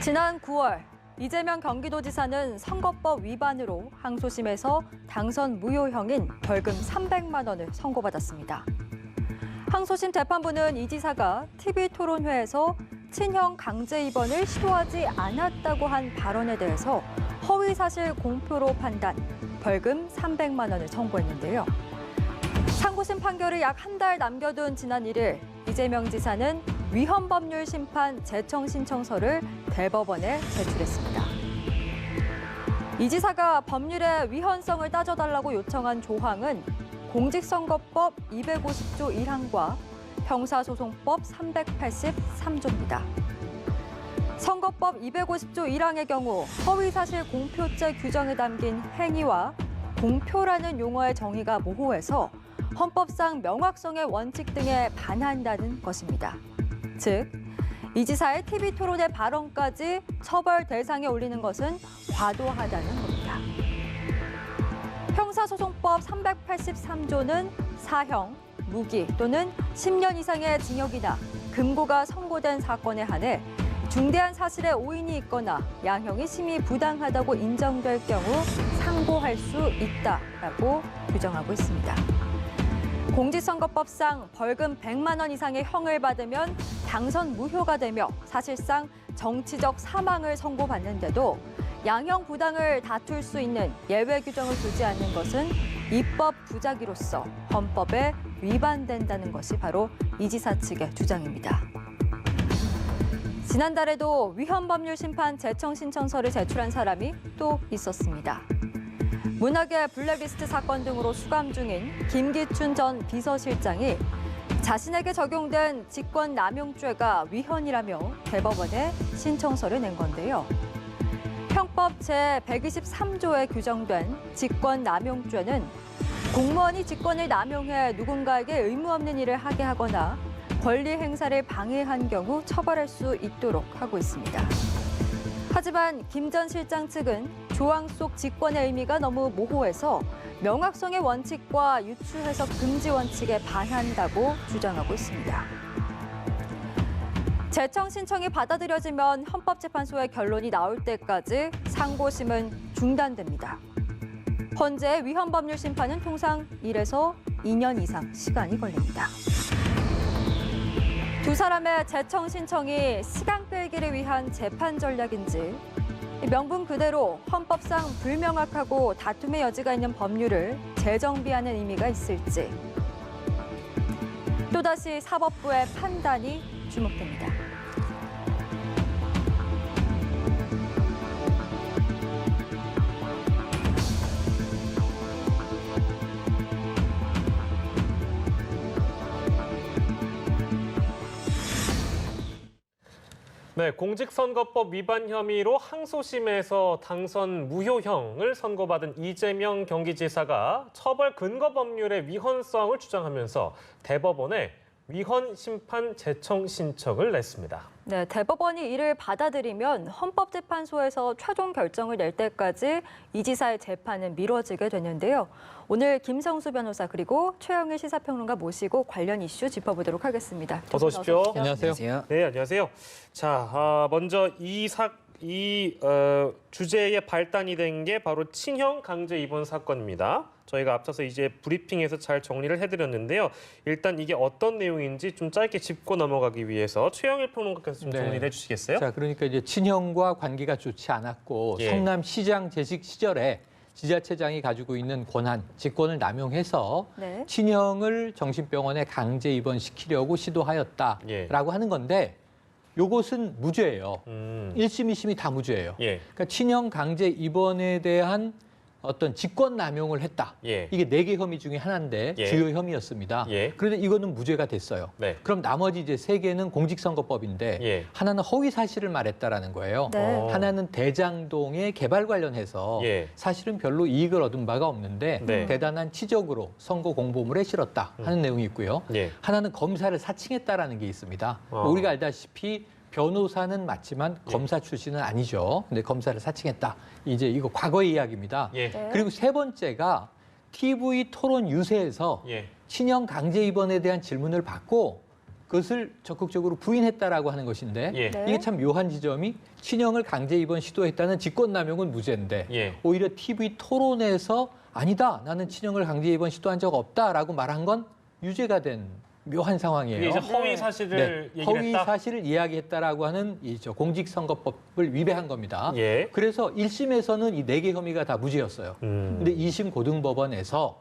지난 9월 이재명 경기도지사는 선거법 위반으로 항소심에서 당선 무효형인 벌금 300만 원을 선고받았습니다. 항소심 재판부는 이 지사가 TV토론회에서 친형 강제 입원을 시도하지 않았다고 한 발언에 대해서 허위사실 공표로 판단, 벌금 300만 원을 청구했는데요. 상고심 판결을 약 한 달 남겨둔 지난 1일 이재명 지사는 위헌법률 심판 제청 신청서를 대법원에 제출했습니다. 이 지사가 법률의 위헌성을 따져달라고 요청한 조항은 공직선거법 250조 1항과 형사소송법 383조입니다. 선거법 250조 1항의 경우 허위사실 공표죄 규정에 담긴 행위와 공표라는 용어의 정의가 모호해서 헌법상 명확성의 원칙 등에 반한다는 것입니다. 즉, 이 지사의 TV토론의 발언까지 처벌 대상에 올리는 것은 과도하다는 겁니다. 형사소송법 383조는 사형, 무기 또는 10년 이상의 징역이나 금고가 선고된 사건에 한해 중대한 사실에 오인이 있거나 양형이 심히 부당하다고 인정될 경우 상고할 수 있다라고 규정하고 있습니다. 공직선거법상 벌금 100만 원 이상의 형을 받으면 당선 무효가 되며 사실상 정치적 사망을 선고받는데도 양형 부당을 다툴 수 있는 예외 규정을 두지 않는 것은 입법 부작위로서 헌법에 위반된다는 것이 바로 이 지사 측의 주장입니다. 지난달에도 위헌법률 심판 제청 신청서를 제출한 사람이 또 있었습니다. 문학의 블랙리스트 사건 등으로 수감 중인 김기춘 전 비서실장이 자신에게 적용된 직권남용죄가 위헌이라며 대법원에 신청서를 낸 건데요. 형법 제123조에 규정된 직권남용죄는 공무원이 직권을 남용해 누군가에게 의무 없는 일을 하게 하거나 권리 행사를 방해한 경우 처벌할 수 있도록 하고 있습니다. 하지만 김 전 실장 측은 조항 속 직권의 의미가 너무 모호해서 명확성의 원칙과 유추 해석 금지 원칙에 반한다고 주장하고 있습니다. 제청 신청이 받아들여지면 헌법재판소의 결론이 나올 때까지 상고심은 중단됩니다. 헌재 위헌법률 심판은 통상 1에서 2년 이상 시간이 걸립니다. 두 사람의 제청 신청이 시간 끌기를 위한 재판 전략인지 명분 그대로 헌법상 불명확하고 다툼의 여지가 있는 법률을 재정비하는 의미가 있을지 또다시 사법부의 판단이 주목됩니다. 네, 공직선거법 위반 혐의로 항소심에서 당선 무효형을 선고받은 이재명 경기지사가 처벌 근거 법률의 위헌성을 주장하면서 대법원에 위헌 심판 제청 신청을 냈습니다. 네, 대법원이 이를 받아들이면 헌법재판소에서 최종 결정을 낼 때까지 이 지사의 재판은 미뤄지게 되는데요. 오늘 김성수 변호사 그리고 최영일 시사평론가 모시고 관련 이슈 짚어보도록 하겠습니다. 어서 오십시오. 안녕하세요. 네, 안녕하세요. 자, 먼저 이 주제의 발단이 된 게 바로 친형 강제 입원 사건입니다. 저희가 앞서서 이제 브리핑에서 잘 정리를 해드렸는데요. 일단 이게 어떤 내용인지 좀 짧게 짚고 넘어가기 위해서 최영일 평론가께서 좀 정리를 해주시겠어요? 자, 그러니까 이제 친형과 관계가 좋지 않았고 성남시장 재직 시절에 지자체장이 가지고 있는 권한, 직권을 남용해서 친형을 정신병원에 강제 입원시키려고 시도하였다라고 하는 건데 요것은 무죄예요. 1심, 2심이 다 무죄예요. 그러니까 친형 강제 입원에 대한 어떤 직권 남용을 했다. 이게 4개 혐의 중에 하나인데 주요 혐의였습니다. 그런데 이거는 무죄가 됐어요. 그럼 나머지 이제 3개는 공직선거법인데 하나는 허위 사실을 말했다라는 거예요. 하나는 대장동의 개발 관련해서 사실은 별로 이익을 얻은 바가 없는데 대단한 치적으로 선거 공보물에 실었다 하는 내용이 있고요. 하나는 검사를 사칭했다라는 게 있습니다. 우리가 알다시피 변호사는 맞지만 검사 출신은 아니죠. 근데 검사를 사칭했다. 이제 이거 과거의 이야기입니다. 그리고 세 번째가 TV 토론 유세에서 친형 강제 입원에 대한 질문을 받고 그것을 적극적으로 부인했다라고 하는 것인데 예. 네. 이게 참 묘한 지점이 친형을 강제 입원 시도했다는 직권남용은 무죄인데 예. 오히려 TV 토론에서 아니다, 나는 친형을 강제 입원 시도한 적 없다라고 말한 건 유죄가 된 묘한 상황이에요. 이게 이제 허위 네. 사실을 얘기를 허위 했다. 사실을 이야기했다라고 하는 공직선거법을 위배한 겁니다. 예. 그래서 1심에서는 이 4개 혐의가 다 무죄였어요. 근데 2심 고등법원에서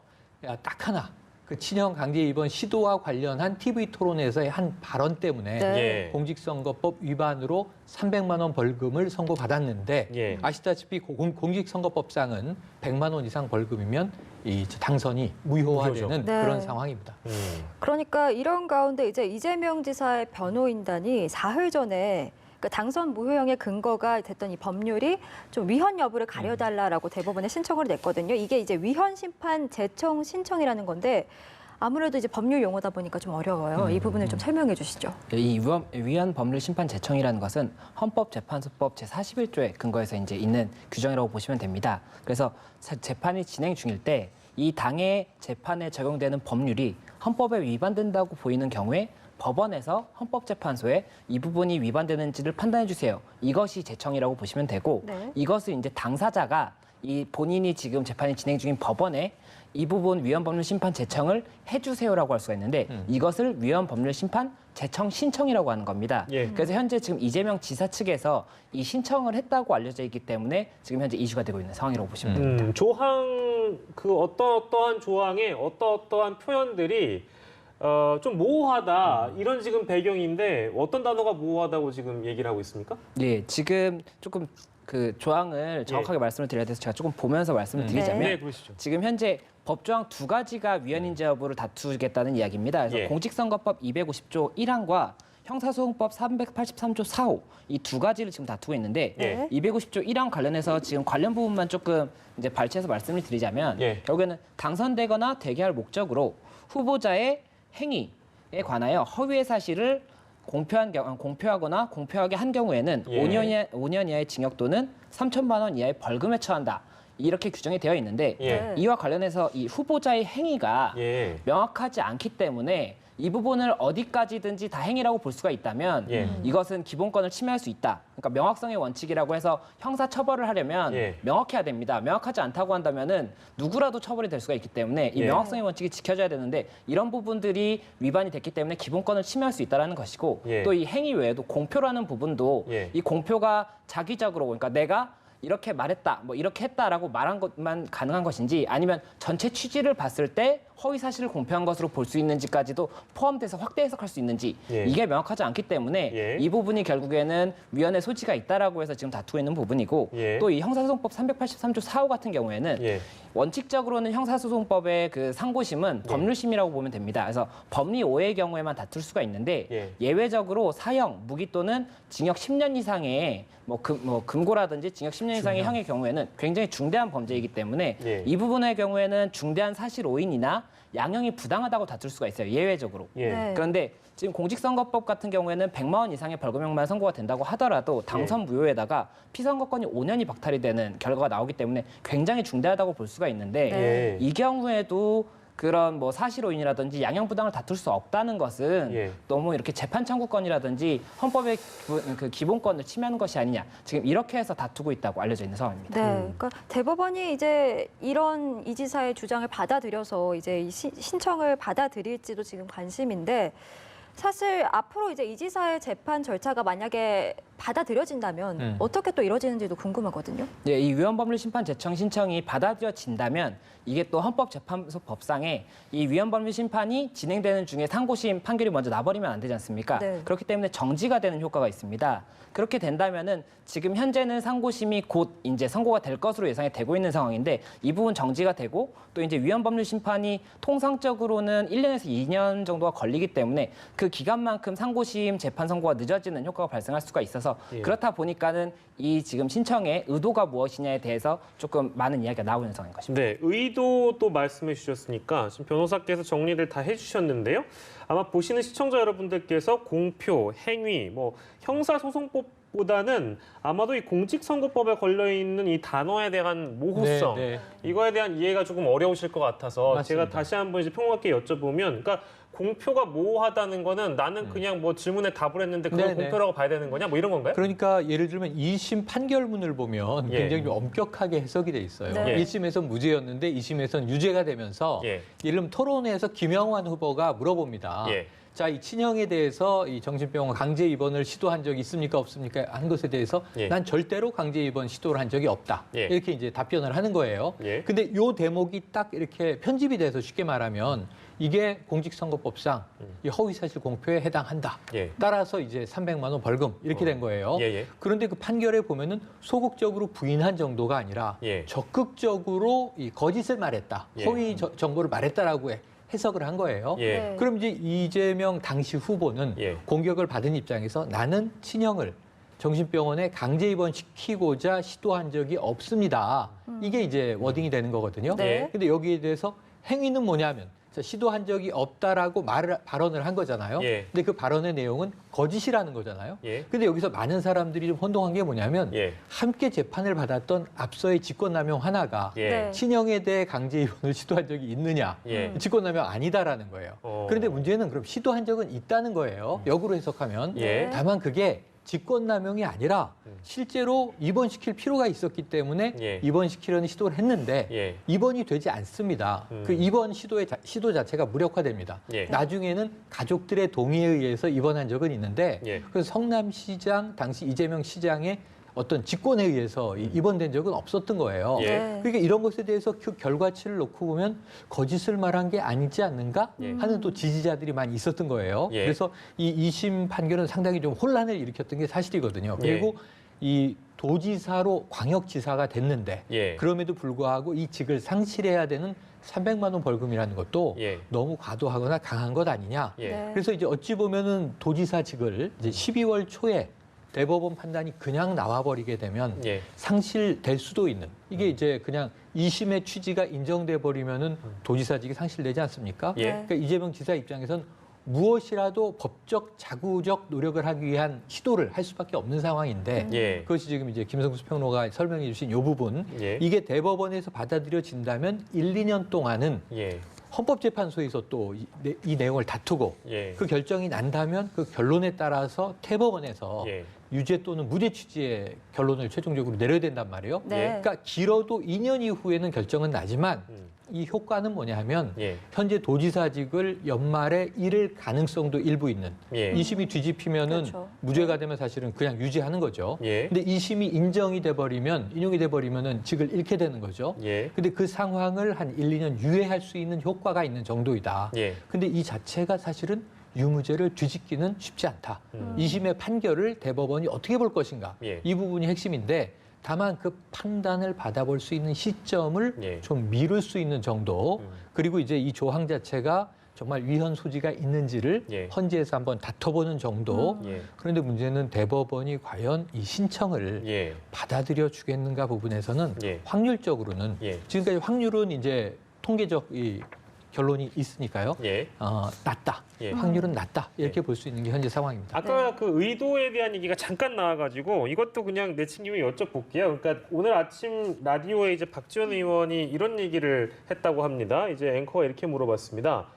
딱 하나, 그 친형 강제 입원 시도와 관련한 TV 토론에서의 한 발언 때문에 네. 예. 공직선거법 위반으로 300만 원 벌금을 선고받았는데 예. 아시다시피 공직선거법상은 100만 원 이상 벌금이면 이 당선이 무효화되는 무효죠. 네. 그런 상황입니다. 그러니까 이런 가운데 이제 이재명 지사의 변호인단이 사흘 전에 그 당선 무효형의 근거가 됐던 이 법률이 좀 위헌 여부를 가려달라라고 대법원에 신청을 냈거든요. 이게 이제 위헌 심판 재청 신청이라는 건데 아무래도 이제 법률 용어다 보니까 좀 어려워요. 이 부분을 좀 설명해 주시죠. 이 위헌 법률 심판 재청이라는 것은 헌법재판소법 제41조에 근거해서 이제 있는 규정이라고 보시면 됩니다. 그래서 재판이 진행 중일 때 이 당의 재판에 적용되는 법률이 헌법에 위반된다고 보이는 경우에 법원에서 헌법재판소에 이 부분이 위반되는지를 판단해 주세요. 이것이 재청이라고 보시면 되고 네. 이것을 이제 당사자가 이 본인이 지금 재판이 진행 중인 법원에 이 부분 위헌 법률 심판 재청을 해주세요라고 할 수가 있는데 이것을 위헌 법률 심판 재청 신청이라고 하는 겁니다. 예. 그래서 현재 지금 이재명 지사 측에서 이 신청을 했다고 알려져 있기 때문에 지금 현재 이슈가 되고 있는 상황이라고 보시면 됩니다. 조항 그 어떠한 조항에 어떠한 표현들이 좀 모호하다 이런 지금 배경인데 어떤 단어가 모호하다고 지금 얘기를 하고 있습니까? 예, 지금 조금 그 조항을 정확하게 말씀을 드려야 돼서 제가 조금 보면서 말씀을 드리자면 네, 그러시죠. 지금 현재 법조항 2가지가 위헌인지 여부를 다투겠다는 이야기입니다. 그래서 예. 공직선거법 250조 1항과 형사소송법 383조 4호 이 2가지를 지금 다투고 있는데 예. 250조 1항 관련해서 지금 관련 부분만 조금 이제 발췌해서 말씀을 드리자면 예. 결국에는 당선되거나 되게 할 목적으로 후보자의 행위에 관하여 허위의 사실을 공표하거나 공표하게 한 경우에는 예. 5년 이하의 징역 또는 3천만 원 이하의 벌금에 처한다. 이렇게 규정이 되어 있는데 예. 이와 관련해서 이 후보자의 행위가 예. 명확하지 않기 때문에 이 부분을 어디까지든지 다 행위라고 볼 수가 있다면 예. 이것은 기본권을 침해할 수 있다. 그러니까 명확성의 원칙이라고 해서 형사 처벌을 하려면 예. 명확해야 됩니다. 명확하지 않다고 한다면은 누구라도 처벌이 될 수가 있기 때문에 이 예. 명확성의 원칙이 지켜져야 되는데 이런 부분들이 위반이 됐기 때문에 기본권을 침해할 수 있다라는 것이고 예. 또 이 행위 외에도 공표라는 부분도 예. 이 공표가 자기적으로 그러니까 내가 이렇게 말했다, 뭐 이렇게 했다라고 말한 것만 가능한 것인지 아니면 전체 취지를 봤을 때 허위 사실을 공표한 것으로 볼 수 있는지까지도 포함돼서 확대 해석할 수 있는지 예. 이게 명확하지 않기 때문에 예. 이 부분이 결국에는 위헌의 소지가 있다라고 해서 지금 다투고 있는 부분이고 예. 또 이 형사소송법 383조 4호 같은 경우에는 예. 원칙적으로는 형사소송법의 그 상고심은 법률심이라고 보면 됩니다. 그래서 법리 오해의 경우에만 다툴 수가 있는데 예. 예외적으로 사형, 무기 또는 징역 10년 이상의 금고라든지 징역 10년 이상의 형의 경우에는 굉장히 중대한 범죄이기 때문에 예. 이 부분의 경우에는 중대한 사실 오인이나 양형이 부당하다고 다툴 수가 있어요. 예외적으로. 예. 네. 그런데 지금 공직선거법 같은 경우에는 100만 원 이상의 벌금형만 선고가 된다고 하더라도 당선 무효에다가 피선거권이 5년이 박탈이 되는 결과가 나오기 때문에 굉장히 중대하다고 볼 수가 있는데 네. 이 경우에도 그런 뭐 사실오인이라든지 양형부당을 다툴 수 없다는 것은 예. 너무 이렇게 재판 청구권이라든지 헌법의 그 기본권을 침해하는 것이 아니냐 지금 이렇게 해서 다투고 있다고 알려져 있는 상황입니다. 네, 그러니까 대법원이 이제 이런 이 지사의 주장을 받아들여서 이제 이 신청을 받아들일지도 지금 관심인데 사실 앞으로 이제 이 지사의 재판 절차가 만약에 받아들여진다면 어떻게 또 이루어지는지도 궁금하거든요. 네, 이 위헌법률 심판 재청 신청이 받아들여진다면 이게 또 헌법재판소 법상에 이 위헌법률 심판이 진행되는 중에 상고심 판결이 먼저 나버리면 안 되지 않습니까? 네. 그렇기 때문에 정지가 되는 효과가 있습니다. 그렇게 된다면은 지금 현재는 상고심이 곧 이제 선고가 될 것으로 예상이 되고 있는 상황인데 이 부분 정지가 되고 또 이제 위헌법률 심판이 통상적으로는 1년에서 2년 정도가 걸리기 때문에 그 기간만큼 상고심 재판 선고가 늦어지는 효과가 발생할 수가 있어서 예. 그렇다 보니까는 이 지금 신청의 의도가 무엇이냐에 대해서 조금 많은 이야기가 나오고 있는 상황인 것입니다. 네, 의도도 말씀해 주셨으니까 지금 변호사께서 정리를 다 해주셨는데요. 아마 보시는 시청자 여러분들께서 공표, 행위, 뭐 형사소송법보다는 아마도 이 공직선거법에 걸려 있는 이 단어에 대한 모호성, 네, 네. 이거에 대한 이해가 조금 어려우실 것 같아서 맞습니다. 제가 다시 한번 이제 평론가께 여쭤보면, 그러니까 공표가 모호하다는 거는 나는 그냥 뭐 질문에 답을 했는데 그걸 네네. 공표라고 봐야 되는 거냐? 뭐 이런 건가요? 그러니까 예를 들면 2심 판결문을 보면 예. 굉장히 좀 엄격하게 해석이 돼 있어요. 네. 1심에서는 무죄였는데 2심에서는 유죄가 되면서 예. 예를 들면 토론회에서 김영환 후보가 물어봅니다. 예. 자, 이 친형에 대해서 이 정신병원 강제 입원을 시도한 적이 있습니까? 없습니까? 한 것에 대해서 예. 난 절대로 강제 입원 시도를 한 적이 없다. 예. 이렇게 이제 답변을 하는 거예요. 예. 근데 요 대목이 딱 이렇게 편집이 돼서 쉽게 말하면 이게 공직선거법상 이 허위사실 공표에 해당한다. 예. 따라서 이제 300만 원 벌금 이렇게 된 거예요. 예, 예. 그런데 그 판결에 보면은 소극적으로 부인한 정도가 아니라 예. 적극적으로 이 거짓을 말했다. 예. 허위 정보를 말했다라고 해석을 한 거예요. 예. 네. 그럼 이제 이재명 당시 후보는 예. 공격을 받은 입장에서 나는 친형을 정신병원에 강제 입원시키고자 시도한 적이 없습니다. 이게 이제 워딩이 되는 거거든요. 네. 근데 여기에 대해서 행위는 뭐냐면 자, 시도한 적이 없다라고 발언을 한 거잖아요. 예. 근데 그 발언의 내용은 거짓이라는 거잖아요. 예. 근데 여기서 많은 사람들이 좀 혼동한 게 뭐냐면 예. 함께 재판을 받았던 앞서의 직권남용 하나가 예. 네. 친형에 대해 강제 입원을 시도한 적이 있느냐? 예. 직권남용 아니다라는 거예요. 그런데 문제는 그럼 시도한 적은 있다는 거예요. 역으로 해석하면. 예. 다만 그게 직권남용이 아니라 실제로 입원시킬 필요가 있었기 때문에 예. 입원시키려는 시도를 했는데 예. 입원이 되지 않습니다. 그 입원 시도 자체가 무력화됩니다. 예. 나중에는 가족들의 동의에 의해서 입원한 적은 있는데 예. 그래서 성남시장 당시 이재명 시장의 어떤 직권에 의해서 입원된 적은 없었던 거예요. 예. 네. 그러니까 이런 것에 대해서 그 결과치를 놓고 보면 거짓을 말한 게 아니지 않는가 예. 하는 또 지지자들이 많이 있었던 거예요. 예. 그래서 이 2심 판결은 상당히 좀 혼란을 일으켰던 게 사실이거든요. 그리고 이 도지사로 광역지사가 됐는데 예. 그럼에도 불구하고 이 직을 상실해야 되는 300만 원 벌금이라는 것도 예. 너무 과도하거나 강한 것 아니냐. 예. 네. 그래서 이제 어찌 보면은 도지사직을 이제 12월 초에 대법원 판단이 그냥 나와버리게 되면 예. 상실될 수도 있는 이게 이제 그냥 2심의 취지가 인정돼 버리면은 도지사직이 상실되지 않습니까? 예. 그러니까 이재명 지사 입장에선 무엇이라도 법적 자구적 노력을 하기 위한 시도를 할 수밖에 없는 상황인데 예. 그것이 지금 이제 김성수 평론가가 설명해 주신 이 부분 예. 이게 대법원에서 받아들여진다면 1, 2년 동안은 예. 헌법재판소에서 또 이 내용을 다투고 예. 그 결정이 난다면 그 결론에 따라서 대법원에서 예. 유죄 또는 무죄 취지의 결론을 최종적으로 내려야 된단 말이에요. 네. 그러니까 길어도 2년 이후에는 결정은 나지만 이 효과는 뭐냐 하면 예. 현재 도지사직을 연말에 잃을 가능성도 일부 있는 예. 2심이 뒤집히면은 그렇죠. 무죄가 되면 사실은 그냥 유지하는 거죠. 예. 근데 2심이 인정이 돼버리면 인용이 돼버리면은 직을 잃게 되는 거죠. 예. 근데 그 상황을 한 1, 2년 유예할 수 있는 효과가 있는 정도이다. 예. 근데 이 자체가 사실은 유무죄를 뒤집기는 쉽지 않다. 2심의 판결을 대법원이 어떻게 볼 것인가. 예. 이 부분이 핵심인데 다만 그 판단을 받아볼 수 있는 시점을 예. 좀 미룰 수 있는 정도. 그리고 이제 이 조항 자체가 정말 위헌 소지가 있는지를 예. 헌재에서 한번 다퉈보는 정도. 예. 그런데 문제는 대법원이 과연 이 신청을 예. 받아들여 주겠는가 부분에서는 예. 확률적으로는 예. 지금까지 확률은 이제 통계적 이 결론이 있으니까요. 예. 낮다. 예. 확률은 낮다. 이렇게 볼 수 있는 게 현재 상황입니다. 아까 그 의도에 대한 얘기가 잠깐 나와가지고 이것도 그냥 내친 김에 여쭤볼게요. 그러니까 오늘 아침 라디오에 이제 박지원 의원이 이런 얘기를 했다고 합니다. 이제 앵커가 이렇게 물어봤습니다.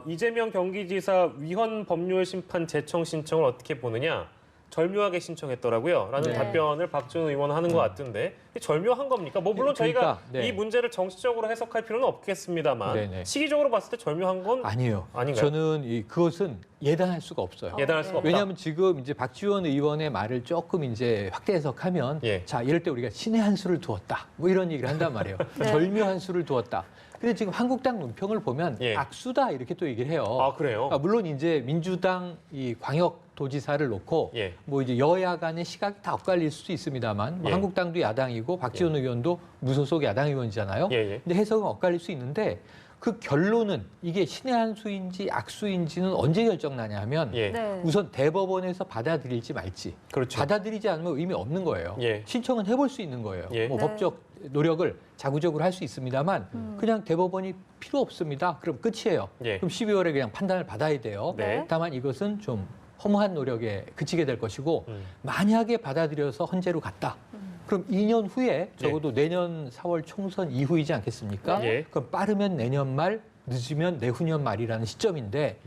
이재명 경기지사 위헌 법률 심판 제청 신청을 어떻게 보느냐? 절묘하게 신청했더라고요. 라는 네. 답변을 박지원 의원은 하는 것 같은데 이게 절묘한 겁니까? 뭐 물론 저희가 그러니까, 네. 이 문제를 정치적으로 해석할 필요는 없겠습니다만 네네. 시기적으로 봤을 때 절묘한 건 아니에요. 아닌가요? 저는 그것은 예단할 수가 없어요. 예단할 수가 없다. 왜냐하면 지금 이제 박지원 의원의 말을 조금 이제 확대 해석하면 예. 자 이럴 때 우리가 신의 한 수를 두었다 뭐 이런 얘기를 한단 말이에요. 절묘한 수를 두었다. 근데 지금 한국당 논평을 보면 예. 악수다 이렇게 또 얘기를 해요. 아 그래요? 물론 이제 민주당 이 광역 도지사를 놓고 예. 뭐 이제 여야 간의 시각이 다 엇갈릴 수도 있습니다만 뭐 예. 한국당도 야당이고 박지원 의원도 무소속 야당 의원이잖아요. 예, 예. 근데 해석은 엇갈릴 수 있는데 그 결론은 이게 신의 한 수인지 악수인지는 언제 결정나냐 하면 예. 네. 우선 대법원에서 받아들일지 말지. 그렇죠. 받아들이지 않으면 의미 없는 거예요. 예. 신청은 해볼 수 있는 거예요. 예. 뭐 네. 법적 노력을 자구적으로 할 수 있습니다만 그냥 대법원이 필요 없습니다. 그럼 끝이에요. 예. 그럼 12월에 그냥 판단을 받아야 돼요. 네. 다만 이것은 좀 허무한 노력에 그치게 될 것이고 만약에 받아들여서 헌재로 갔다. 그럼 2년 후에 적어도 내년 4월 총선 이후이지 않겠습니까? 네. 그럼 빠르면 내년 말 늦으면 내후년 말이라는 시점인데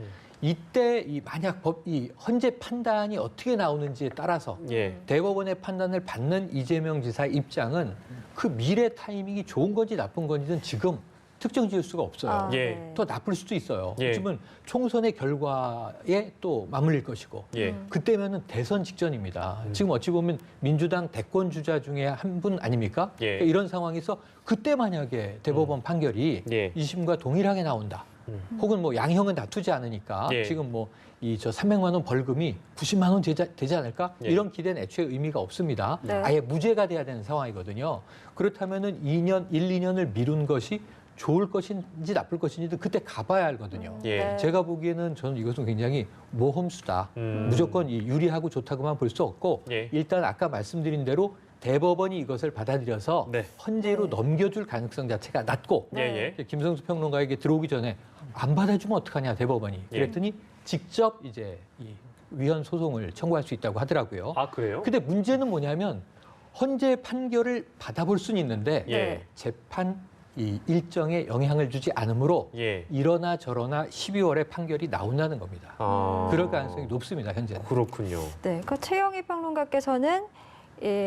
이때 만약 이 헌재 판단이 어떻게 나오는지에 따라서 대법원의 판단을 받는 이재명 지사 입장은 그 미래 타이밍이 좋은 건지 나쁜 건지는 지금 특정 지을 수가 없어요. 더 나쁠 수도 있어요. 요즘은 총선의 결과에 또 맞물릴 것이고 그때면은 대선 직전입니다. 지금 어찌 보면 민주당 대권 주자 중에 한 분 아닙니까? 그러니까 이런 상황에서 그때 만약에 대법원 판결이 2심과 동일하게 나온다. 혹은 뭐 양형은 다투지 않으니까 지금 뭐 저 300만 원 벌금이 90만 원 되지 않을까? 이런 기대는 애초에 의미가 없습니다. 아예 무죄가 돼야 되는 상황이거든요. 그렇다면은 1, 2년을 미룬 것이 좋을 것인지 나쁠 것인지도 그때 가봐야 알거든요. 제가 보기에는 저는 이것은 굉장히 모험수다. 무조건 유리하고 좋다고만 볼 수 없고 일단 아까 말씀드린 대로 대법원이 이것을 받아들여서 헌재로 넘겨줄 가능성 자체가 낮고 김성수 평론가에게 들어오기 전에 안 받아주면 어떡하냐 대법원이 그랬더니 직접 이제 이 위헌 소송을 청구할 수 있다고 하더라고요. 아, 그래요? 근데 문제는 뭐냐면 헌재 판결을 받아볼 수는 있는데 재판 이 일정에 영향을 주지 않으므로 이러나 저러나 12월에 판결이 나온다는 겁니다. 그럴 가능성이 높습니다, 현재는. 그렇군요. 네, 그 최영희 평론가께서는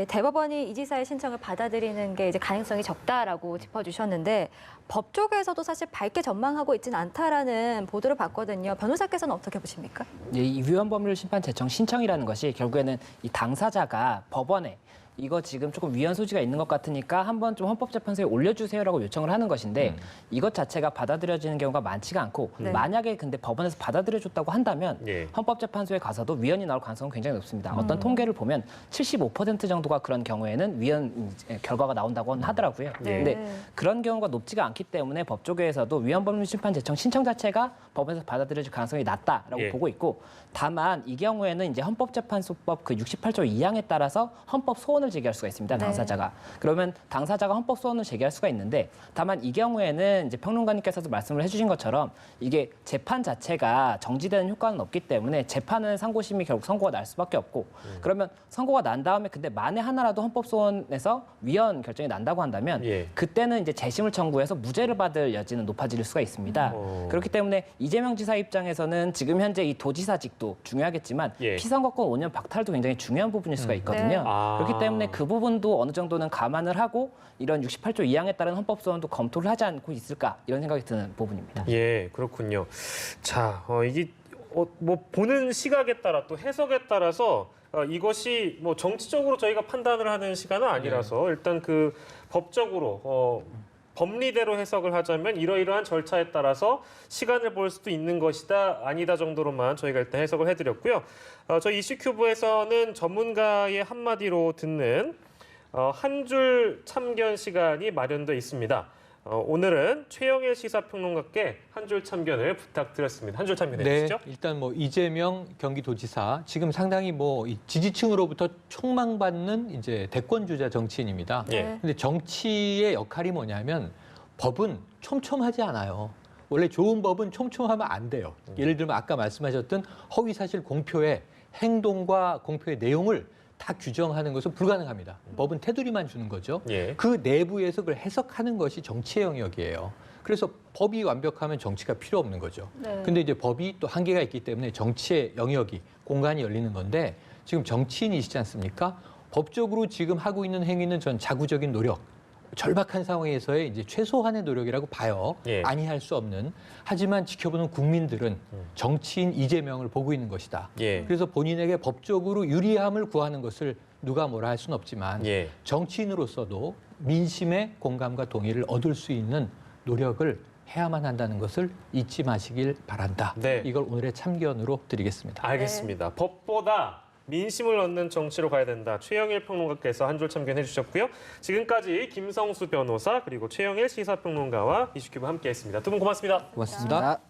대법원이 이 지사의 신청을 받아들이는 게 이제 가능성이 적다라고 짚어주셨는데 법 쪽에서도 사실 밝게 전망하고 있지는 않다라는 보도를 봤거든요. 변호사께서는 어떻게 보십니까? 이 위헌법률 심판 제청 신청이라는 것이 결국에는 이 당사자가 법원에 이거 지금 조금 위헌 소지가 있는 것 같으니까 한번 좀 헌법재판소에 올려주세요라고 요청을 하는 것인데 이것 자체가 받아들여지는 경우가 많지가 않고 만약에 근데 법원에서 받아들여줬다고 한다면 헌법재판소에 가서도 위헌이 나올 가능성은 굉장히 높습니다. 어떤 통계를 보면 75% 정도가 그런 경우에는 위헌 결과가 나온다고 하더라고요. 근데 그런 경우가 높지가 않기 때문에 법조계에서도 위헌법률 심판 제청 신청 자체가 법원에서 받아들여질 가능성이 낮다라고 보고 있고 다만 이 경우에는 이제 헌법재판소법 그 68조 2항에 따라서 헌법 소원을 제기할 수가 있습니다. 당사자가. 그러면 당사자가 헌법 소원을 제기할 수가 있는데 다만 이 경우에는 이제 평론가님께서도 말씀을 해주신 것처럼 이게 재판 자체가 정지되는 효과는 없기 때문에 재판은 상고심이 결국 선고가 날 수밖에 없고 그러면 선고가 난 다음에 근데 만에 하나라도 헌법 소원에서 위헌 결정이 난다고 한다면 그때는 이제 재심을 청구해서 무죄를 받을 여지는 높아질 수가 있습니다. 그렇기 때문에 이재명 지사 입장에서는 지금 현재 이 도지사직도 중요하겠지만 피선거권 5년 박탈도 굉장히 중요한 부분일 수가 있거든요. 그렇기 때문에 그 부분도 어느 정도는 감안을 하고 이런 68조 2항에 따른 헌법 소원도 검토를 하지 않고 있을까 이런 생각이 드는 부분입니다. 예, 그렇군요. 자, 이게 뭐 보는 시각에 따라 또 해석에 따라서 이것이 뭐 정치적으로 저희가 판단을 하는 시간은 아니라서 일단 그 법적으로 법리대로 해석을 하자면 이러이러한 절차에 따라서 시간을 볼 수도 있는 것이다, 아니다 정도로만 저희가 일단 해석을 해드렸고요. 저희 이슈큐브에서는 전문가의 한마디로 듣는 한 줄 참견 시간이 마련돼 있습니다. 오늘은 최영일 시사평론가께 한 줄 참견을 부탁드렸습니다. 한 줄 참견해 주시죠. 일단 뭐 이재명 경기도지사 지금 상당히 뭐 이 지지층으로부터 촉망받는 이제 대권 주자 정치인입니다. 근데 정치의 역할이 뭐냐면 법은 촘촘하지 않아요. 원래 좋은 법은 촘촘하면 안 돼요. 예를 들면 아까 말씀하셨던 허위사실 공표의 행동과 공표의 내용을 다 규정하는 것은 불가능합니다. 법은 테두리만 주는 거죠. 그 내부에서 그걸 해석하는 것이 정치의 영역이에요. 그래서 법이 완벽하면 정치가 필요 없는 거죠. 근데 이제 법이 또 한계가 있기 때문에 정치의 영역이 공간이 열리는 건데 지금 정치인이시지 않습니까? 법적으로 지금 하고 있는 행위는 전 자구적인 노력, 절박한 상황에서의 이제 최소한의 노력이라고 봐요. 아니할 수 없는. 하지만 지켜보는 국민들은 정치인 이재명을 보고 있는 것이다. 그래서 본인에게 법적으로 유리함을 구하는 것을 누가 뭐라 할 수는 없지만 정치인으로서도 민심의 공감과 동의를 얻을 수 있는 노력을 해야만 한다는 것을 잊지 마시길 바란다. 이걸 오늘의 참견으로 드리겠습니다. 알겠습니다. 법보다 민심을 얻는 정치로 가야 된다. 최영일 평론가께서 한 줄 참견해 주셨고요. 지금까지 김성수 변호사 그리고 최영일 시사평론가와 이슈큐브 함께했습니다. 두 분 고맙습니다. 고맙습니다.